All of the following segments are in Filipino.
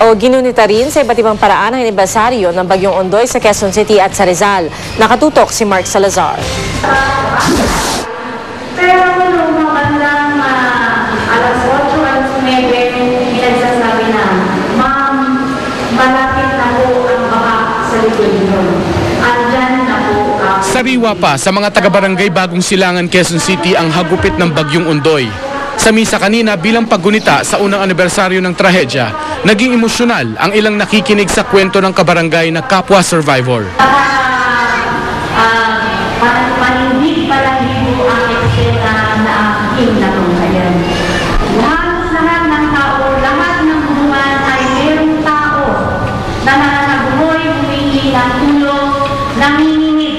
O ginunita rin sa iba't ibang paraan ang anibersaryo ng Bagyong Ondoy sa Quezon City at sa Rizal. Nakatutok si Mark Salazar. Pero nung magandang alas 8, alas 9, pinagsasabi na, Ma'am, malapit na po ang baka sa likod nyo. Andyan na po Sariwa pa sa mga taga-barangay Bagong Silangan, Quezon City ang hagupit ng Bagyong Ondoy. Sa misa kanina bilang paggunita sa unang anibersaryo ng trahedya, naging emosyonal ang ilang nakikinig sa kwento ng kabarangay na kapwa survivor. Manindig palahibo ang eksena na aking natunghayan. Lahat ng tao, lahat ng buwan ay mayroong tao na nananabuhay, humingi ng tulong, nanginginig,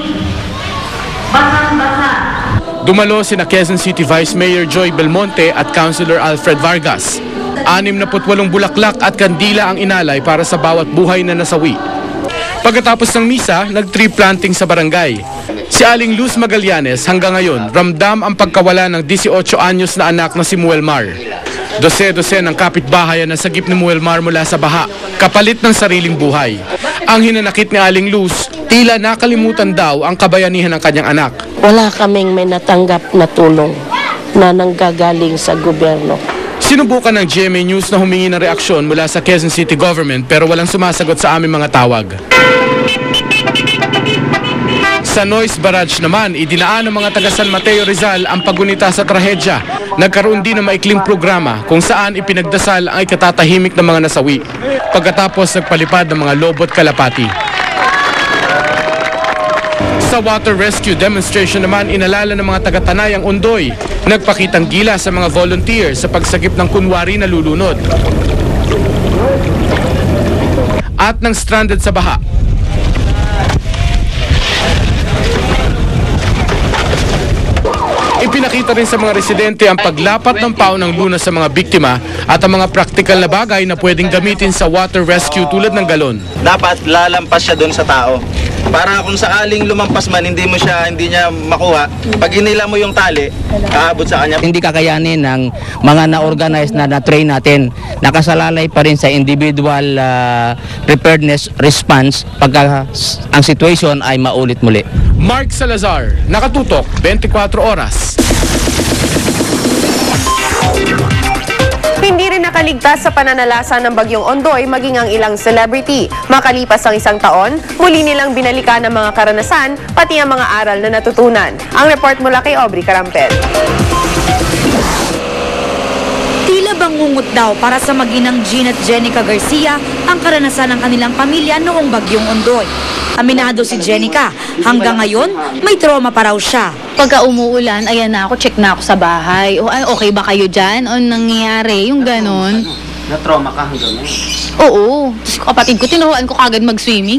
basang-basa. Dumalo sina Quezon City Vice Mayor Joy Belmonte at Councilor Alfred Vargas. 68 bulaklak at kandila ang inalay para sa bawat buhay na nasawi. Pagkatapos ng misa, nag-tree planting sa barangay. Si Aling Luz Magallanes hanggang ngayon ramdam ang pagkawala ng 18 anyos na anak na si Muelmar. Dose-dose ng kapitbahay na sagip ni Muelmar mula sa baha, kapalit ng sariling buhay. Ang hinanakit ni Aling Luz, tila nakalimutan daw ang kabayanihan ng kanyang anak. Wala kaming may natanggap na tulong na nanggagaling sa gobyerno. Sinubukan ng GMA News na humingi ng reaksyon mula sa Quezon City Government pero walang sumasagot sa aming mga tawag. Sa Noise Barrage naman, idinaan ng mga taga San Mateo Rizal ang paggunita sa trahedya. Nagkaroon din ng maikling programa kung saan ipinagdasal ang ikatatahimik ng mga nasawi. Pagkatapos nagpalipad ng mga lobot kalapati. Sa water rescue demonstration naman, inalala ng mga taga-Tanay ang Ondoy. Nagpakitang gila sa mga volunteers sa pagsagip ng kunwari na lulunod. At ng stranded sa baha. Ipinakita rin sa mga residente ang paglapat ng pao ng lunas sa mga biktima at ang mga praktikal na bagay na pwedeng gamitin sa water rescue tulad ng galon. Dapat lalampas siya doon sa tao. Para kung sakaling lumampas man, hindi niya makuha. Pag hinila mo yung tali, aabot sa kanya. Hindi kakayanin ng mga na-organize na na-train natin. Nakasalalay pa rin sa individual preparedness response pagka ang situation ay maulit muli. Mark Salazar, Nakatutok, 24 Oras. Hindi rin nakaligtas sa pananalasa ng Bagyong Ondoy maging ang ilang celebrity. Makalipas ang isang taon, muli nilang binalikan ang mga karanasan, pati ang mga aral na natutunan. Ang report mula kay Aubrey Carampel. Tila bangungot daw para sa maginang Jean at Jenica Garcia ang karanasan ng kanilang pamilya noong Bagyong Ondoy. Aminado si Jenica, hanggang ngayon may trauma pa raw siya. Pagka umuulan, ayan na ako, check na ako sa bahay. O ay, okay ba kayo dyan? O nangyayari? Yung ganon. Na-trauma ka hanggang ngayon? Oo. Tapos kapatid ko, tinuruan ko kagad mag-swimming.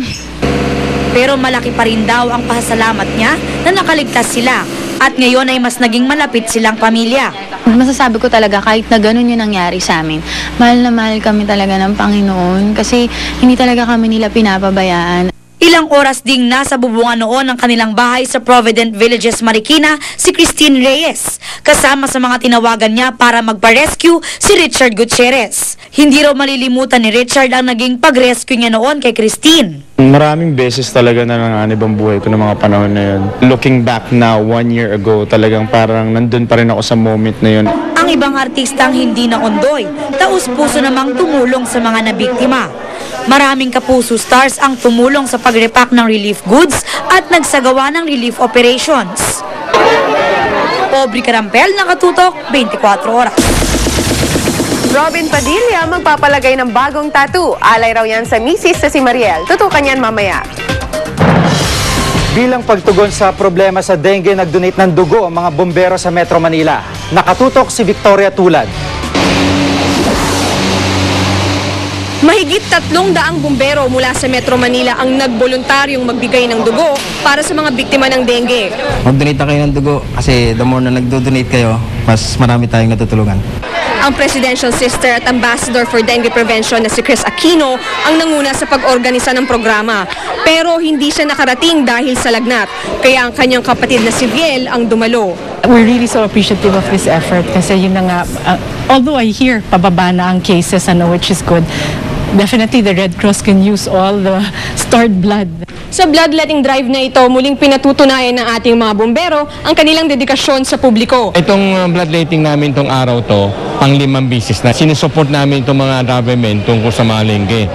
Pero malaki pa rin daw ang pasasalamat niya na nakaligtas sila. At ngayon ay mas naging malapit silang pamilya. Masasabi ko talaga kahit na ganun yung nangyari sa amin, mahal na mahal kami talaga ng Panginoon kasi hindi talaga kami nila pinapabayaan. Ilang oras ding nasa bubungan noon ng kanilang bahay sa Provident Villages, Marikina, si Christine Reyes. Kasama sa mga tinawagan niya para magpa-rescue si Richard Gutierrez. Hindi raw malilimutan ni Richard ang naging pag-rescue niya noon kay Christine. Maraming beses talaga na nanganib ang buhay ko ng mga panahon na yun. Looking back now, 1 year ago, talagang parang nandun pa rin ako sa moment na yun. Ang ibang artistang hindi na Ondoy, taus-puso namang tumulong sa mga nabiktima. Maraming kapuso stars ang tumulong sa pag-repack ng relief goods at nagsagawa ng relief operations. Aubrey Carampel, Nakatutok, 24 Oras. Robin Padilla magpapalagay ng bagong tattoo. Alay raw yan sa misis na si Mariel. Tutukan yan mamaya. Bilang pagtugon sa problema sa dengue, nag-donate ng dugo ang mga bombero sa Metro Manila. Nakatutok si Victoria Tulad. Mahigit 300 bumbero mula sa Metro Manila ang nagboluntaryong magbigay ng dugo para sa mga biktima ng dengue. Mag-donate na kayo ng dugo kasi the more na nag-donate kayo, mas marami tayong natutulungan. Ang Presidential Sister at Ambassador for Dengue Prevention na si Chris Aquino ang nanguna sa pag-organisa ng programa. Pero hindi siya nakarating dahil sa lagnat, kaya ang kanyang kapatid na si Viel ang dumalo. We're really so appreciative of this effort kasi yun na nga, although I hear pababa na ang cases, which is good, definitely the Red Cross can use all the stored blood. Sa bloodletting drive na ito, muling pinatutunayan ng ating mga bombero ang kanilang dedikasyon sa publiko. Itong bloodletting namin itong araw to, pang-5 bisis na sinusupport namin itong mga government tungkol sa malengke.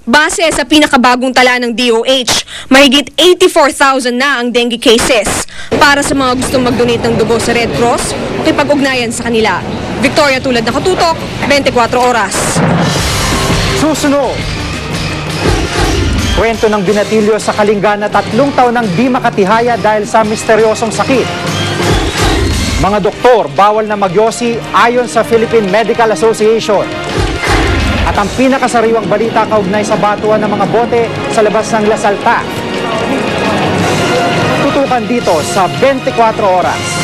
Base sa pinakabagong tala ng DOH, mahigit 84,000 na ang dengue cases. Para sa mga gustong mag-donate ng dugo sa Red Cross, makipag-ugnayan sa kanila. Victoria Tulad, Nakatutok, 24 oras. Susunod, kwento ng binatilyo sa Kalinga na 3 taon nang di makatihaya dahil sa misteryosong sakit. Mga doktor, bawal na magyosi ayon sa Philippine Medical Association. At ang pinakasariwang balita kaugnay sa batuan ng mga bote sa labas ng Lasal TAF. Tutukan dito sa 24 oras.